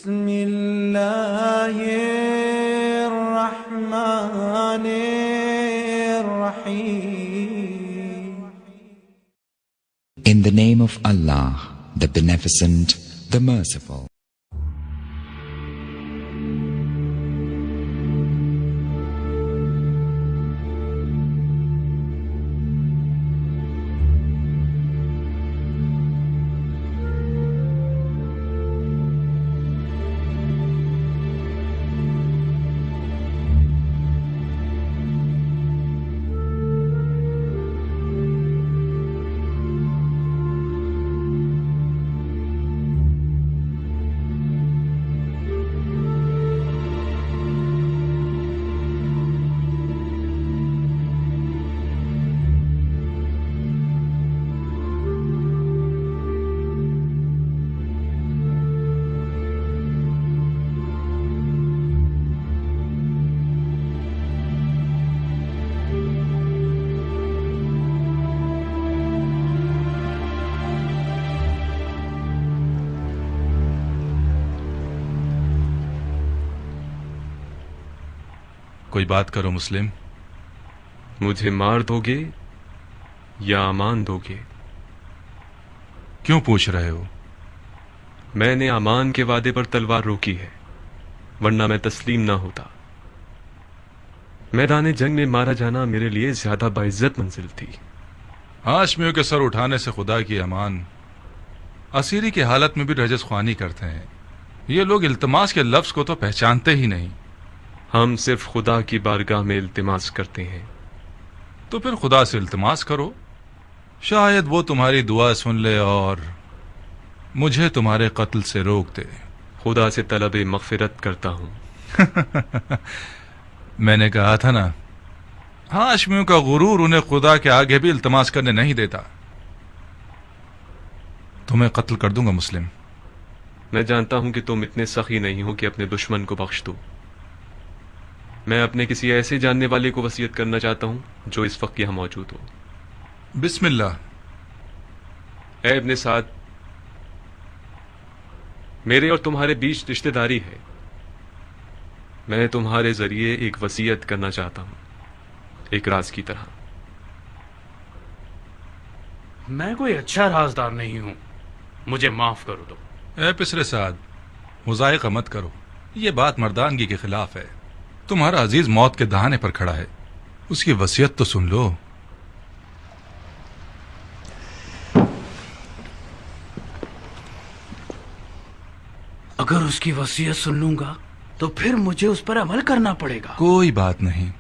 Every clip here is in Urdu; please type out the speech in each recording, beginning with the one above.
بسم الله الرحمن الرحيم. In the name of Allah, the Beneficent, the Merciful. کوئی بات کرو مسلم. مجھے مار دو گے یا امان دو گے؟ کیوں پوچھ رہے ہو؟ میں نے امان کے وعدے پر تلوار روکی ہے، ورنہ میں تسلیم نہ ہوتا. میدان جنگ میں مارا جانا میرے لیے زیادہ باعزت منزل تھی. ہاشمیوں کے سر اٹھانے سے خدا کی امان. اسیری کی حالت میں بھی رجس خوانی کرتے ہیں. یہ لوگ التماس کے لفظ کو تو پہچانتے ہی نہیں. ہم صرف خدا کی بارگاہ میں التماس کرتے ہیں. تو پھر خدا سے التماس کرو، شاید وہ تمہاری دعا سن لے اور مجھے تمہارے قتل سے روک دے. خدا سے طلب مغفرت کرتا ہوں. میں نے کہا تھا نا، ہاشمیوں کا غرور انہیں خدا کے آگے بھی التماس کرنے نہیں دیتا. تمہیں قتل کر دوں گا مسلم. میں جانتا ہوں کہ تم اتنے سخی نہیں ہو کہ اپنے دشمن کو بخش دو. میں اپنے کسی ایسے جاننے والے کو وصیت کرنا چاہتا ہوں جو اس وقت یہاں موجود ہو. بسم اللہ. اے ابن سعد، میرے اور تمہارے بیچ رشتہ داری ہے. میں تمہارے ذریعے ایک وصیت کرنا چاہتا ہوں، ایک راز کی طرح. میں کوئی اچھا رازدار نہیں ہوں، مجھے معاف کرو دو. اے پسر سعد، مضائقہ مت کرو. یہ بات مردانگی کے خلاف ہے. تمہارا عزیز موت کے دہانے پر کھڑا ہے، اس کی وصیت تو سن لو. اگر اس کی وصیت سن لوں گا تو پھر مجھے اس پر عمل کرنا پڑے گا. کوئی بات نہیں.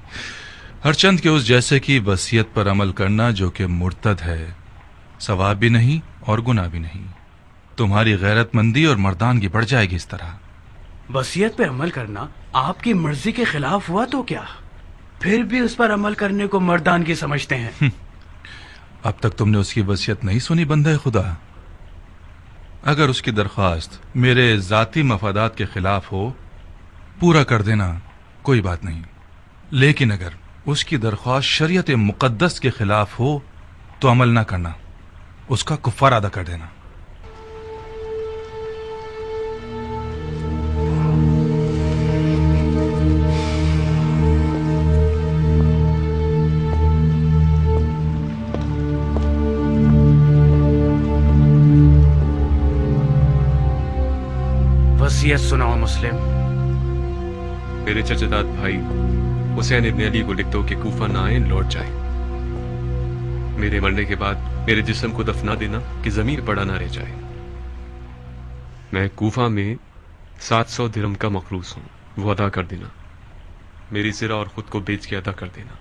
ہر چند کے اس جیسے کی وصیت پر عمل کرنا جو کہ مرتد ہے، ثواب بھی نہیں اور گناہ بھی نہیں. تمہاری غیرت مندی اور مردانگی بڑھ جائے گی اس طرح. وصیت پہ عمل کرنا آپ کی مرضی کے خلاف ہوا تو کیا؟ پھر بھی اس پر عمل کرنے کو مردانگی سمجھتے ہیں. اب تک تم نے اس کی وصیت نہیں سنی بندہ خدا. اگر اس کی درخواست میرے ذاتی مفادات کے خلاف ہو، پورا کر دینا، کوئی بات نہیں. لیکن اگر اس کی درخواست شریعت مقدس کے خلاف ہو تو عمل نہ کرنا، اس کا کفارہ ادا کر دینا. وصیت سناؤ مسلم. میرے چچا بھائی حسین ابن علی کو لکھ دو کہ کوفہ نہ آئیں، لوٹ جائیں. میرے مرنے کے بعد میرے جسم کو دفنا دینا کہ ضمیر پڑا نہ رہ جائے. میں کوفہ میں 700 درہم کا مقروض ہوں، وہ ادا کر دینا. میری زرہ اور خود کو بیچ کے ادا کر دینا.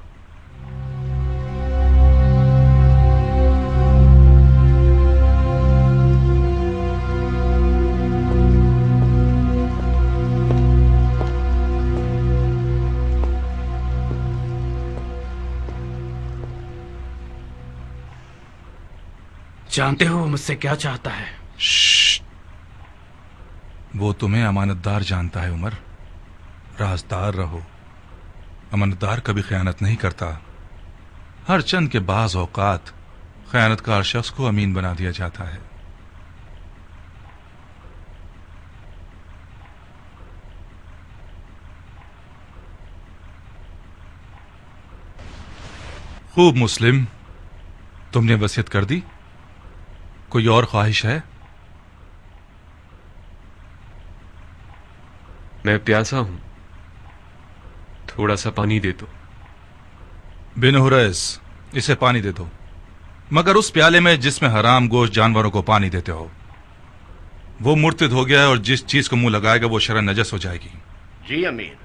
جانتے ہو وہ مجھ سے کیا چاہتا ہے؟ وہ تمہیں امانت دار جانتا ہے عمر. رازدار رہو. امانت دار کبھی خیانت نہیں کرتا. ہر چند کے بعض اوقات خیانت کار شخص کو امین بنا دیا جاتا ہے. خوب مسلم، تم نے وصیت کر دی؟ کوئی اور خواہش ہے؟ میں پیاسا ہوں، تھوڑا سا پانی دے دو۔ بن حریث، اسے پانی دے دو، مگر اس پیالے میں جس میں حرام گوشت جانوروں کو پانی دیتے ہو۔ وہ مرتد ہو گیا ہے اور جس چیز کو منہ لگائے گا وہ شرعاً نجس ہو جائے گی۔ جی امیر۔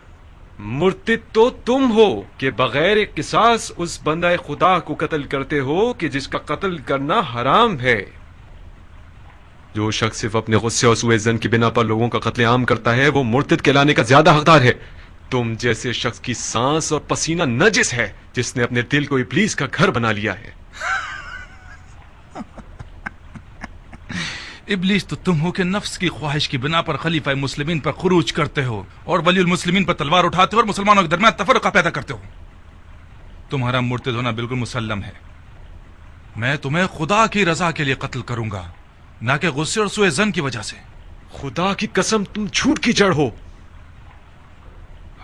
مرتد تو تم ہو کہ بغیر قصاص اس بندہ خدا کو قتل کرتے ہو کہ جس کا قتل کرنا حرام ہے۔ جو شخص صرف اپنے غصے اور سوء ظن کی بنا پر لوگوں کا قتل عام کرتا ہے وہ مرتد کہلانے کا زیادہ حقدار ہے۔ تم جیسے شخص کی سانس اور پسینہ نجس ہے جس نے اپنے دل کو ابلیس کا گھر بنا لیا ہے۔ ابلیس تو تم ہو کہ نفس کی خواہش کی بنا پر خلیفہ مسلمین پر خروج کرتے ہو اور ولی المسلمین پر تلوار اٹھاتے ہو اور مسلمانوں کے درمیان تفرقہ پیدا کرتے ہو۔ تمہارا مرتد ہونا بالکل مسلم ہے۔ میں تمہیں خدا کی رضا کے لیے قتل کروں گا، نہ کہ غصے اور سوء ظن کی وجہ سے۔ خدا کی قسم تم جھوٹ کی جڑ ہو۔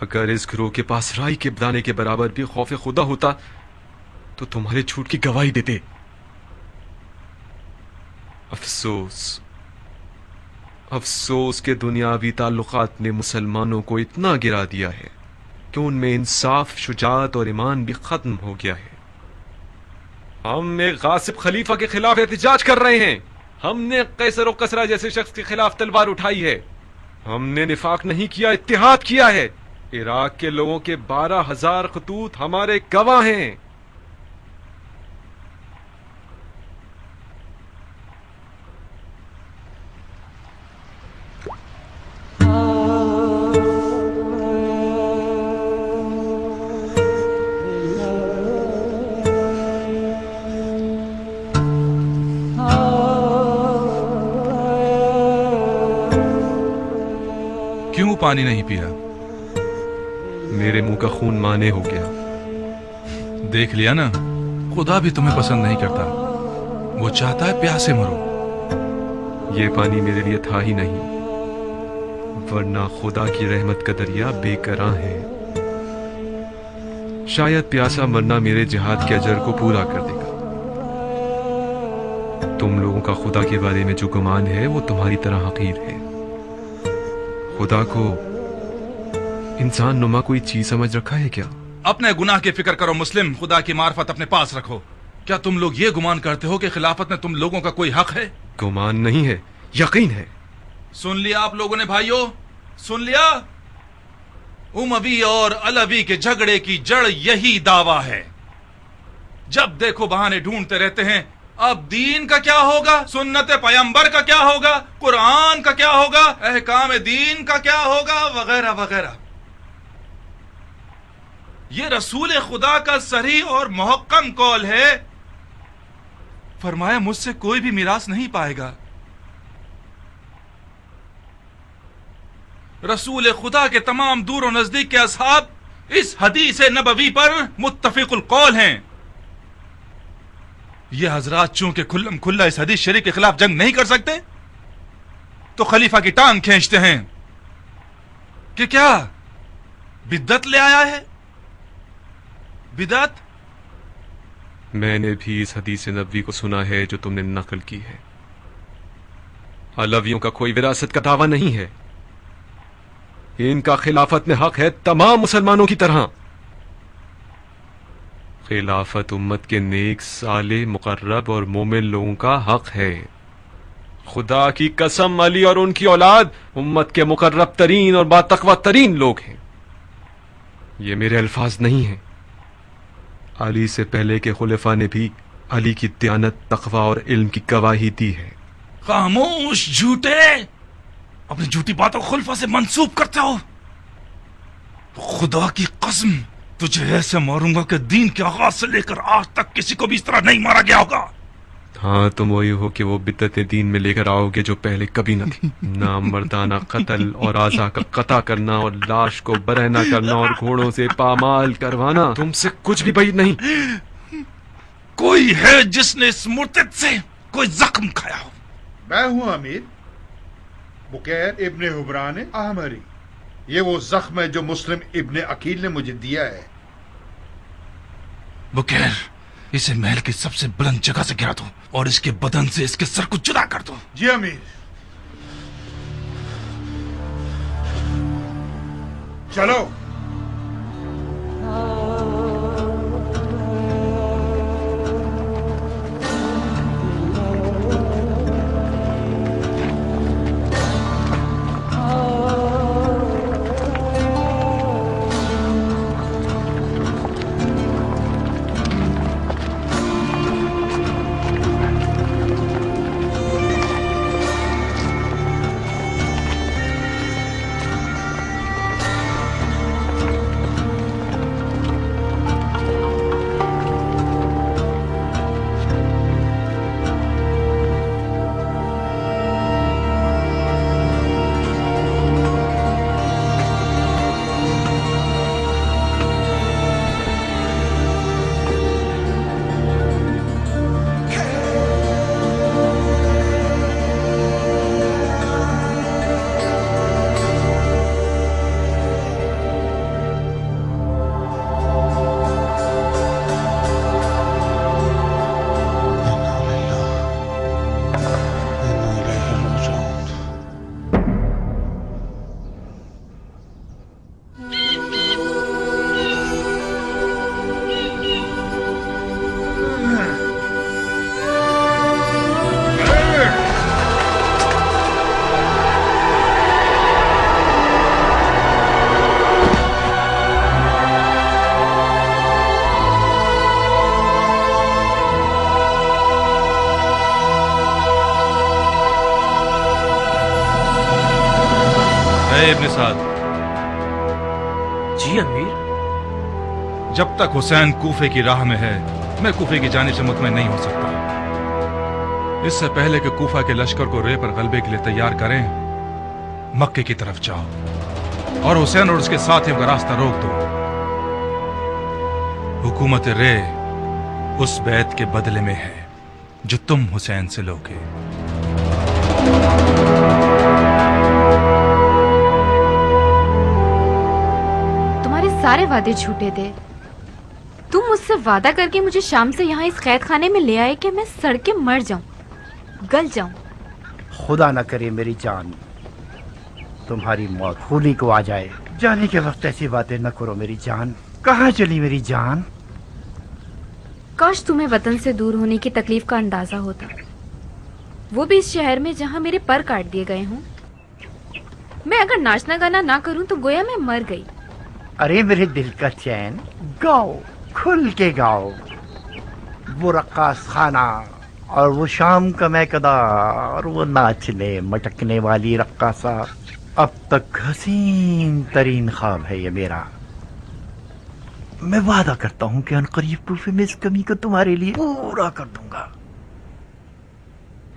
اگر اس گروہ کے پاس رائی کے دانے کے برابر بھی خوف خدا ہوتا تو تمہارے جھوٹ کی گواہی دیتے۔ افسوس کہ دنیاوی تعلقات نے مسلمانوں کو اتنا گرا دیا ہے کہ ان میں انصاف، شجاعت اور ایمان بھی ختم ہو گیا ہے۔ ہم ایک غاصب خلیفہ کے خلاف احتجاج کر رہے ہیں۔ ہم نے قیصر و کسریٰ جیسے شخص کے خلاف تلوار اٹھائی ہے۔ ہم نے نفاق نہیں کیا، اتحاد کیا ہے۔ عراق کے لوگوں کے 12,000 خطوط ہمارے گواہ ہیں۔ کیوں پانی نہیں پیا؟ میرے منہ کا خون مانے ہو گیا۔ دیکھ لیا نا، خدا بھی تمہیں پسند نہیں کرتا، وہ چاہتا ہے پیاسے مرو۔ یہ پانی میرے لیے تھا ہی نہیں، ورنہ خدا کی رحمت کا دریا بے کراں ہے۔ شاید پیاسا مرنا میرے جہاد کے اجر کو پورا کر دے گا۔ تم لوگوں کا خدا کے بارے میں جو گمان ہے وہ تمہاری طرح حقیر ہے۔ خدا کو انسان نما کوئی چیز سمجھ رکھا ہے کیا؟ اپنے گناہ کی فکر کرو مسلم، خدا کی معرفت اپنے پاس رکھو۔ کیا تم لوگ یہ گمان کرتے ہو کہ خلافت میں تم لوگوں کا کوئی حق ہے؟ گمان نہیں ہے، یقین ہے۔ سن لیا آپ لوگوں نے بھائیوں، سن لیا؟ اموی اور علوی کے جھگڑے کی جڑ یہی دعویٰ ہے۔ جب دیکھو بہانے ڈھونڈتے رہتے ہیں، اب دین کا کیا ہوگا، سنت پیغمبر کا کیا ہوگا، قرآن کا کیا ہوگا، احکام دین کا کیا ہوگا، وغیرہ وغیرہ۔ یہ رسول خدا کا صریح اور محکم قول ہے، فرمایا مجھ سے کوئی بھی میراث نہیں پائے گا۔ رسول خدا کے تمام دور و نزدیک کے اصحاب اس حدیث نبوی پر متفق القول ہیں۔ یہ حضرات چونکہ کھلم کھلا اس حدیث شریف کے خلاف جنگ نہیں کر سکتے تو خلیفہ کی ٹانگ کھینچتے ہیں کہ کیا بدعت لے آیا ہے۔ بدعت؟ میں نے بھی اس حدیث نبوی کو سنا ہے جو تم نے نقل کی ہے۔ علویوں کا کوئی وراثت کا دعویٰ نہیں ہے، ان کا خلافت میں حق ہے تمام مسلمانوں کی طرح۔ خلافت امت کے نیک، صالح، مقرب اور مومن لوگوں کا حق ہے۔ خدا کی قسم علی اور ان کی اولاد امت کے مقرب ترین اور باتقوی ترین لوگ ہیں۔ یہ میرے الفاظ نہیں ہیں، علی سے پہلے کے خلفاء نے بھی علی کی دیانت، تقوی اور علم کی گواہی دی ہے۔ خاموش جھوٹے، اپنی جھوٹی باتوں کو خلفاء سے منسوب کرتے ہو۔ خدا کی قسم تجھے ایسے ماروں گا کہ دین کے آغاز سے لے کر آج تک کسی کو بھی اس طرح نہیں مارا گیا ہوگا۔ ہاں تم وہی ہو کہ وہ بدعتیں دین میں لے کر آؤ گے جو پہلے کبھی نہ تھی۔ نامردانہ قتل اور اعضاء کا قطع کرنا اور لاش کو برہنہ کرنا اور گھوڑوں سے پامال کروانا تم سے کچھ بھی بعید نہیں۔ کوئی ہے جس نے اس مرتد سے کوئی زخم کھایا ہو؟ میں ہوں امیر، بکیر ابن حبران احمری۔ یہ وہ زخم ہے جو مسلم ابن عقیل نے مجھے دیا ہے۔ بکیر اسے محل کی سب سے بلند جگہ سے گرا دو اور اس کے بدن سے اس کے سر کو جدا کر دو. جی امیر. چلو. ابن سعد. جی امیر. جب تک حسین کوفے کی راہ میں ہے میں کوفے کی جانب سے مطمئن نہیں ہو سکتا. اس سے پہلے کہ کوفہ کے لشکر کو رے پر غلبے کے لیے تیار کریں مکے کی طرف جاؤ اور حسین اور اس کے ساتھیوں کا راستہ روک دو. حکومت رے اس بیعت کے بدلے میں ہے جو تم حسین سے لوگے. سارے وعدے جھوٹے تھے. تم مجھ سے وعدہ کر کے مجھے شام سے یہاں اس قید خانے میں لے آئے کہ میں سڑ کے مر جاؤں, گل جاؤں. خدا نہ کرے میری جان تمہاری موت خولی کو آ جائے. جانے کے وقت ایسی باتیں نہ کرو میری جان. کہاں چلی میری جان؟ کاش تمہیں وطن سے دور ہونے کی تکلیف کا اندازہ ہوتا, وہ بھی اس شہر میں جہاں میرے پر کاٹ دیے گئے ہوں. میں اگر ناچنا گانا نہ کروں تو گویا میں مر گئی. ارے میرے دل کا چین, گاؤ, کھل کے گاؤ. وہ رقاص خانہ اور وہ شام کا میکدہ اور وہ ناچنے مٹکنے والی رقاصہ اب تک حسین ترین خواب ہے یہ میرا. میں وعدہ کرتا ہوں کہ عنقریب کوفے میں اس کمی کو تمہارے لیے پورا کر دوں گا.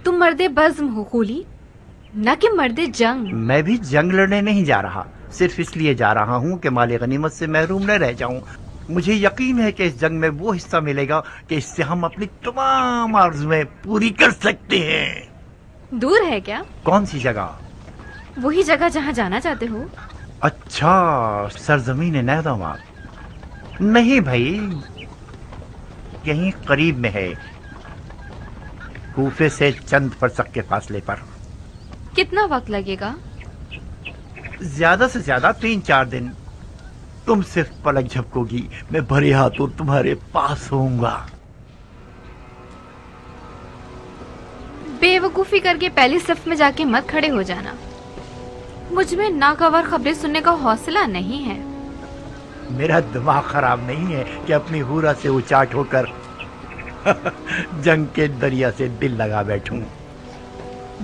تم مرد بزم ہو خولی, نہ کہ مرد جنگ. میں بھی جنگ لڑنے نہیں جا رہا, صرف اس لیے جا رہا ہوں کہ مال غنیمت سے محروم نہ رہ جاؤں. مجھے یقین ہے کہ اس جنگ میں وہ حصہ ملے گا کہ اس سے ہم اپنی تمام آرزویں پوری کر سکتے ہیں. دور ہے کیا؟ کون سی جگہ؟ وہی جگہ جہاں جانا چاہتے ہو. اچھا, سرزمین نیدامات. نہیں بھائی, یہیں قریب میں ہے, کوفے سے چند فرسخ کے فاصلے پر. کتنا وقت لگے گا؟ زیادہ سے زیادہ 3-4 دن. تم صرف پلک جھپکو گی, میں بھرے ہاتھوں تمہارے پاس ہوں گا. بے وقوفی کر کے پہلی صف میں جا کے مت کھڑے ہو جانا. مجھ میں ناگوار خبریں سننے کا حوصلہ نہیں ہے. میرا دماغ خراب نہیں ہے کہ اپنی حورا سے اچاٹ ہو کر جنگ کے دریا سے دل لگا بیٹھوں.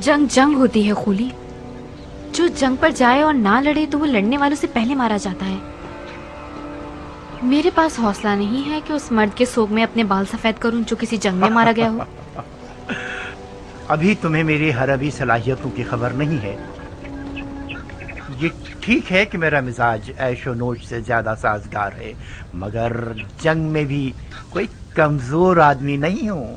جنگ ہوتی ہے خولی. جو جنگ پر جائے اور نہ لڑے تو وہ لڑنے والوں سے پہلے مارا جاتا ہے. میرے پاس حوصلہ نہیں ہے کہ اس مرد کے سوگ میں اپنے بال سفید کروں جو کسی جنگ میں مارا گیا ہو. ابھی تمہیں میری حربی صلاحیتوں کی خبر نہیں ہے. یہ ٹھیک ہے کہ میرا مزاج عیش و نوش سے زیادہ سازگار ہے, مگر جنگ میں بھی کوئی کمزور آدمی نہیں ہوں.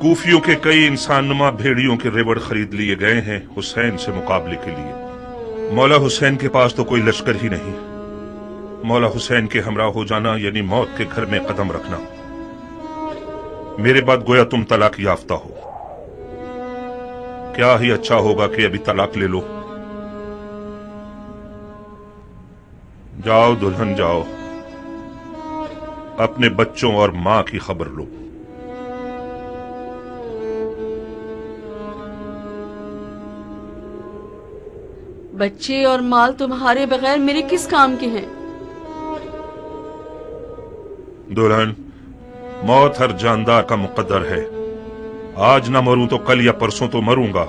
کوفیوں کے کئی انسان نما بھیڑیوں کے ریوڑ خرید لیے گئے ہیں حسین سے مقابلے کے لیے. مولا حسین کے پاس تو کوئی لشکر ہی نہیں. مولا حسین کے ہمراہ ہو جانا یعنی موت کے گھر میں قدم رکھنا. میرے بعد گویا تم طلاق یافتہ ہو. کیا ہی اچھا ہوگا کہ ابھی طلاق لے لو. جاؤ دلہن جاؤ، اپنے بچوں اور ماں کی خبر لو. بچے اور مال تمہارے بغیر میرے کس کام کے ہیں؟ دلہن، موت ہر جاندار کا مقدر ہے. آج نہ مروں تو کل یا پرسوں تو مروں گا.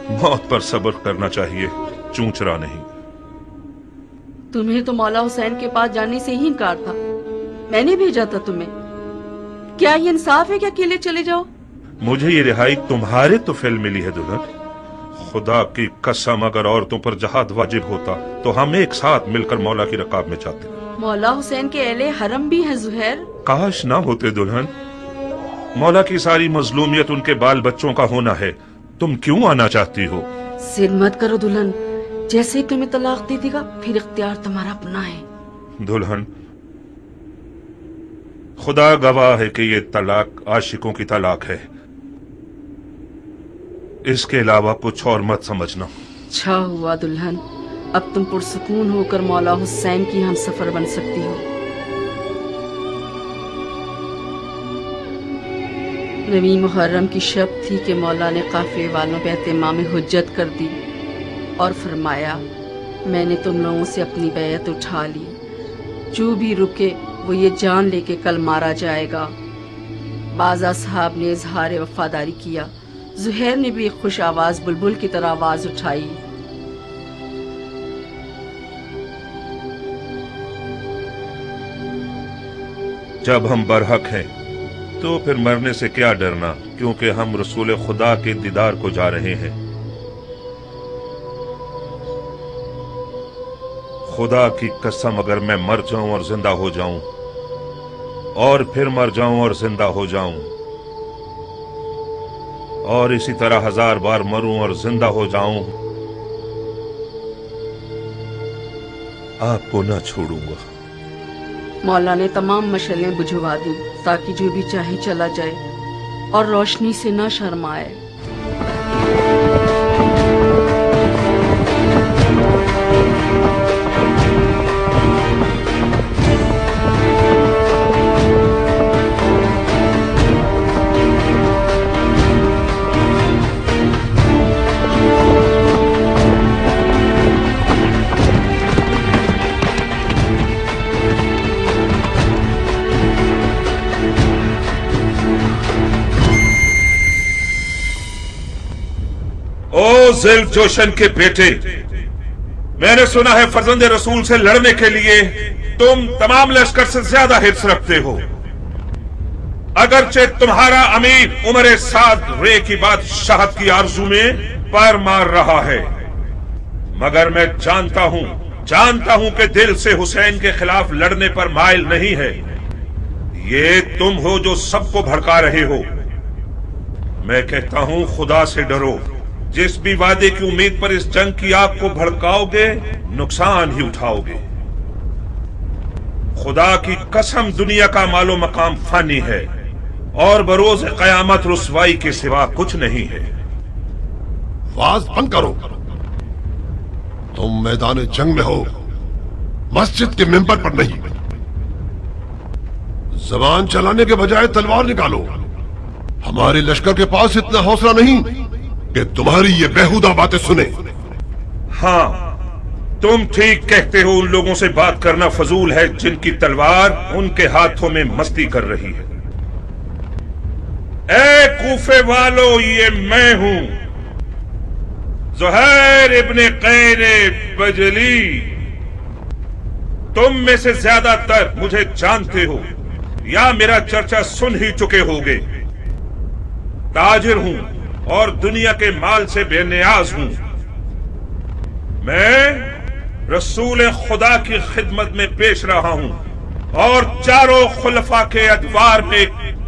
موت پر صبر کرنا چاہیے، چونچرا نہیں. تمہیں تو مولا حسین کے پاس جانے سے ہی انکار تھا. میں نے بھیجا تھا تمہیں. کیا یہ انصاف ہے کہ اکیلے چلے جاؤ؟ مجھے یہ رہائی تمہارے تو فعل ملی ہے دلہن. خدا کی قسم اگر عورتوں پر جہاد واجب ہوتا تو ہم ایک ساتھ مل کر مولا کی رکاب میں جاتے. مولا حسین کے اہل حرم بھی ہیں زہیر. کاش نہ ہوتے دلہن. مولا کی ساری مظلومیت ان کے بال بچوں کا ہونا ہے. تم کیوں آنا چاہتی ہو؟ ضد مت کرو دلہن. جیسے ہی تمہیں طلاق دے دے گا پھر اختیار تمہارا اپنا ہے. دلہن، خدا گواہ ہے کہ یہ طلاق عاشقوں کی طلاق ہے. اس کے علاوہ کچھ اور مت سمجھنا. اچھا ہوا دلہن، اب تم پرسکون ہو کر مولا حسین کی ہم سفر بن سکتی ہو. نویں محرم کی شب تھی کہ مولا نے قافلے والوں پہ اہتمام حجت کر دی اور فرمایا میں نے تم لوگوں سے اپنی بیعت اٹھا لی. جو بھی رکے وہ یہ جان لے کے کل مارا جائے گا. بعض اصحاب نے اظہار وفاداری کیا. زہیر نے بھی ایک خوش آواز بلبل کی طرح آواز اٹھائی. جب ہم برحق ہیں تو پھر مرنے سے کیا ڈرنا، کیونکہ ہم رسول خدا کے دیدار کو جا رہے ہیں. خدا کی قسم اگر میں مر جاؤں اور زندہ ہو جاؤں اور پھر مر جاؤں اور زندہ ہو جاؤں اور اسی طرح 1000 بار مروں اور زندہ ہو جاؤں، آپ کو نہ چھوڑوں گا. مولا نے تمام مشعلیں بجھوا دی تاکہ جو بھی چاہے چلا جائے اور روشنی سے نہ شرمائے. ذیل جوشن کے بیٹے، میں نے سنا ہے فرزند رسول سے لڑنے کے لیے تم تمام لشکر سے زیادہ حرص رکھتے ہو. اگرچہ تمہارا امیر عمر سعد رے کی بادشاہت کی آرزو میں پیر مار رہا ہے، مگر میں جانتا ہوں کہ دل سے حسین کے خلاف لڑنے پر مائل نہیں ہے. یہ تم ہو جو سب کو بھڑکا رہے ہو. میں کہتا ہوں خدا سے ڈرو. جس بھی وعدے کی امید پر اس جنگ کی آگ کو بھڑکاؤ گے نقصان ہی اٹھاؤ گے. خدا کی قسم دنیا کا مال و مقام فانی ہے اور بروز قیامت رسوائی کے سوا کچھ نہیں ہے. واز بند کرو. تم میدان جنگ میں ہو، مسجد کے ممبر پر نہیں. زبان چلانے کے بجائے تلوار نکالو. ہمارے لشکر کے پاس اتنا حوصلہ نہیں کہ تمہاری یہ بےہودہ باتیں سنے. ہاں، تم ٹھیک کہتے ہو. ان لوگوں سے بات کرنا فضول ہے جن کی تلوار ان کے ہاتھوں میں مستی کر رہی ہے. اے کوفے والو، یہ میں ہوں زہیر ابن قیر بجلی. تم میں سے زیادہ تر مجھے جانتے ہو یا میرا چرچا سن ہی چکے ہوگے. تاجر ہوں اور دنیا کے مال سے بے نیاز ہوں. میں رسول خدا کی خدمت میں پیش رہا ہوں اور چاروں خلفاء کے ادوار میں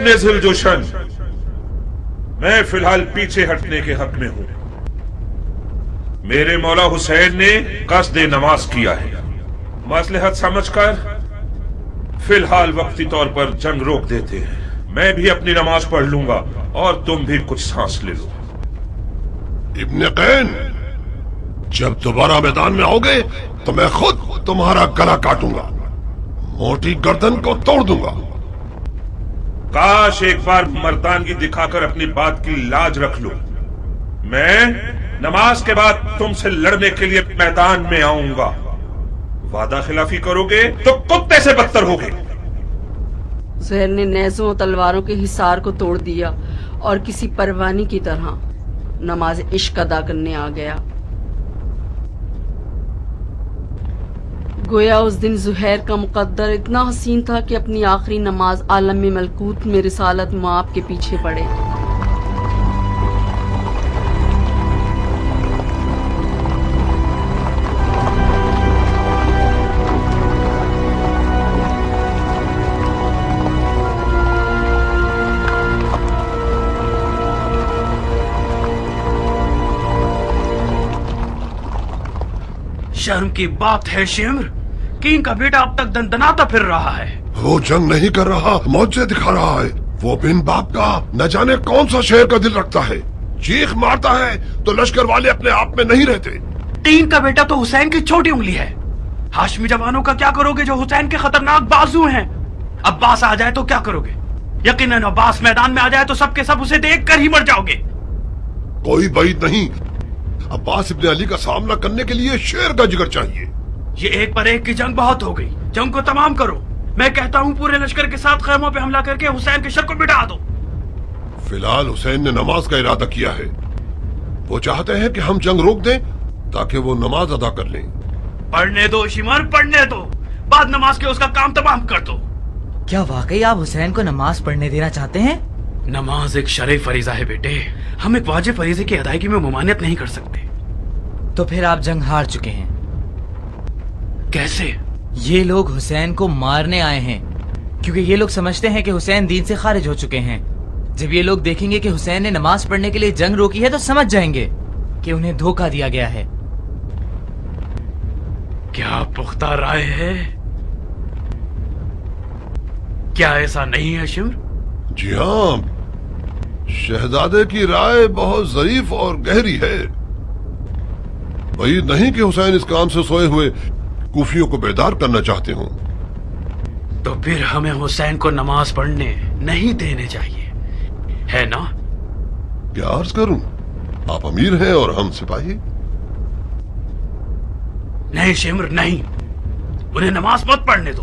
ابن ذوالجوشن، میں فی الحال پیچھے ہٹنے کے حق میں ہوں۔ میرے مولا حسین نے قصد نماز کیا ہے، مصلحت سمجھ کر فی الحال وقتی طور پر جنگ روک دیتے ہیں۔ میں بھی اپنی نماز پڑھ لوں گا اور تم بھی کچھ سانس لے لو۔ ابن قین، جب دوبارہ میدان میں آؤ گے تو میں خود تمہارا گلا کاٹوں گا، موٹی گردن کو توڑ دوں گا۔ کاش ایک بار مردانگی دکھا کر اپنی بات کی لاج رکھ لو۔ میں نماز کے بعد تم سے لڑنے کے لیے میدان میں آؤں گا۔ وعدہ خلافی کرو گے تو کتے سے بدتر ہوگے۔ زہر نے نیزوں اور تلواروں کے حصار کو توڑ دیا اور کسی پروانی کی طرح نماز عشق ادا کرنے آ گیا۔ گویا اس دن زہیر کا مقدر اتنا حسین تھا کہ اپنی آخری نماز عالم ملکوت میں رسالت مآب کے پیچھے پڑے۔ شرم کی بات ہے شمر کہ ان کا بیٹا اب تک دندناتا پھر رہا ہے۔ وہ جنگ نہیں کر رہا، موجے دکھا رہا ہے۔ وہ بن باپ کا نہ جانے کون سا شہر کا دل رکھتا ہے، چیخ مارتا ہے تو لشکر والے اپنے آپ میں نہیں رہتے۔ تین کا بیٹا تو حسین کی چھوٹی انگلی ہے۔ ہاشمی جوانوں کا کیا کرو گے جو حسین کے خطرناک بازو ہیں؟ عباس آ جائے تو کیا کرو گے؟ یقیناً عباس میدان میں آ جائے تو سب کے سب اسے دیکھ کر ہی مر جاؤ گے۔ کوئی بعید نہیں، عباس ابن علی کا سامنا کرنے کے لیے شیر کا جگر چاہیے۔ یہ ایک پر ایک کی جنگ بہت ہو گئی، جنگ کو تمام کرو۔ میں کہتا ہوں پورے لشکر کے ساتھ خیموں پہ حملہ کر کے حسین کے شر کو مٹا دو۔ فی الحال حسین نے نماز کا ارادہ کیا ہے، وہ چاہتے ہیں کہ ہم جنگ روک دیں تاکہ وہ نماز ادا کر لیں۔ پڑھنے دو شمر، پڑھنے دو، بعد نماز کے اس کا کام تمام کر دو۔ کیا واقعی آپ حسین کو نماز پڑھنے دینا چاہتے ہیں؟ نماز ایک شرعی فریضہ ہے بیٹے، ہم ایک واجب فریضے کی ادائیگی میں ممانعت نہیں کر سکتے۔ تو پھر آپ جنگ ہار چکے ہیں۔ کیسے؟ یہ لوگ حسین کو مارنے آئے ہیں، کیونکہ یہ لوگ سمجھتے ہیں کہ حسین دین سے خارج ہو چکے ہیں۔ جب یہ لوگ دیکھیں گے کہ حسین نے نماز پڑھنے کے لیے جنگ روکی ہے تو سمجھ جائیں گے کہ انہیں دھوکہ دیا گیا ہے۔ کیا پختہ رائے ہے؟ کیا ایسا نہیں ہے شمر؟ جی ہاں، شہزادے کی رائے بہت ظریف اور گہری ہے۔ بعید نہیں کہ حسین اس کام سے سوئے ہوئے کوفیوں کو بیدار کرنا چاہتے ہوں۔ تو پھر ہمیں حسین کو نماز پڑھنے نہیں دینے چاہیے، ہے نا؟ کیا عرض کروں، آپ امیر ہیں اور ہم سپاہی۔ نہیں شمر نہیں، انہیں نماز مت پڑھنے دو۔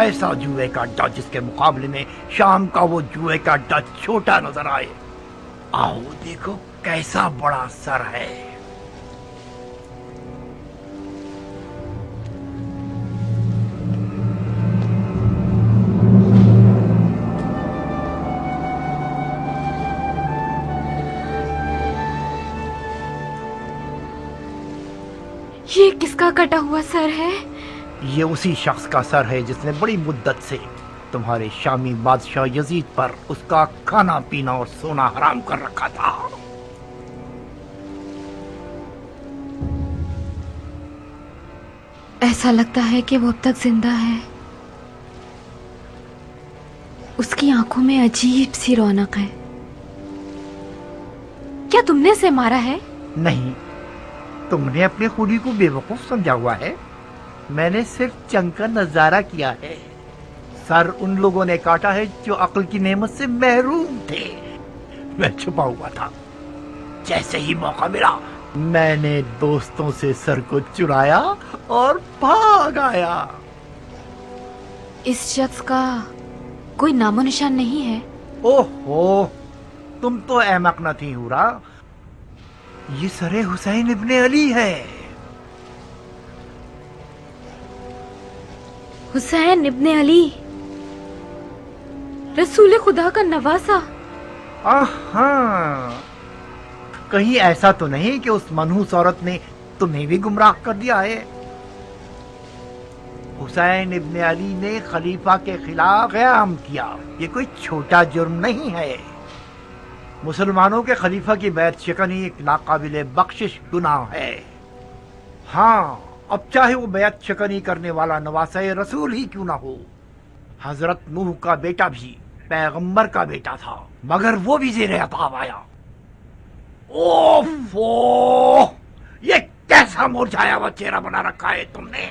ایسا جوئے کا اڈا جس کے مقابلے میں شام کا وہ جوئے کا اڈا چھوٹا نظر آئے. آؤ دیکھو کیسا بڑا سر ہے. یہ کس کا کٹا ہوا سر ہے؟ یہ اسی شخص کا سر ہے جس نے بڑی مدت سے تمہارے شامی بادشاہ یزید پر اس کا کھانا پینا اور سونا حرام کر رکھا تھا. ایسا لگتا ہے کہ وہ اب تک زندہ ہے. اس کی آنکھوں میں عجیب سی رونق ہے. کیا تم نے اسے مارا ہے؟ نہیں، تم نے اپنے خودی کو بے وقوف سمجھا ہوا ہے. میں نے صرف جنگ کا نظارہ کیا ہے. سر ان لوگوں نے کاٹا ہے جو عقل کی نعمت سے محروم تھے. میں چھپا ہوا تھا. جیسے ہی موقع ملا میں نے دوستوں سے سر کو چرایا اور بھاگ آیا. اس شخص کا کوئی نام و نشان نہیں ہے؟ اوہو، تم تو احمق نہ تھی ہورا. یہ سر حسین ابن علی ہے. حسین ابن علی، رسول خدا کا نواسا. ہاں، کہیں ایسا تو نہیں کہ اس منحوس عورت نے تمہیں بھی گمراہ کر دیا ہے؟ حسین ابن علی نے خلیفہ کے خلاف قیام کیا. یہ کوئی چھوٹا جرم نہیں ہے. مسلمانوں کے خلیفہ کی بیعت شکنی ایک ناقابل بخشش گناہ ہے. ہاں، اب چاہے وہ بیعت شکنی کرنے والا نواسہ رسول ہی کیوں نہ ہو. حضرت نوح کا بیٹا بھی پیغمبر کا بیٹا تھا، مگر وہ بھی زیر عذاب آیا. اوفو، یہ کیسا مرجھایا ہوا چہرہ بنا رکھا ہے تم نے.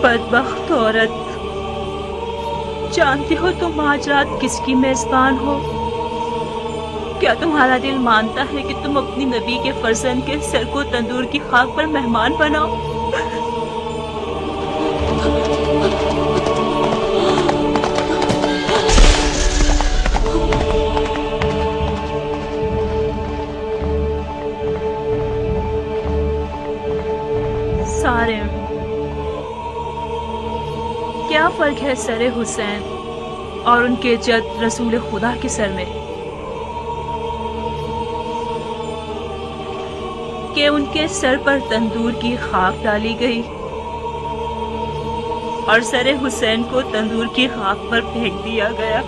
بدبخت عورت، جانتی ہو تم آج رات کس کی میزبان ہو؟ کیا تمہارا دل مانتا ہے کہ تم اپنی نبی کے فرزند کے سر کو تندور کی خاک پر مہمان بناؤ؟ سارے کیا فرق ہے سر حسین اور ان کے جد رسول خدا کے سر میں کہ ان کے سر پر تندور کی خاک ڈالی گئی اور سر حسین کو تندور کی خاک پر پھینک دیا گیا.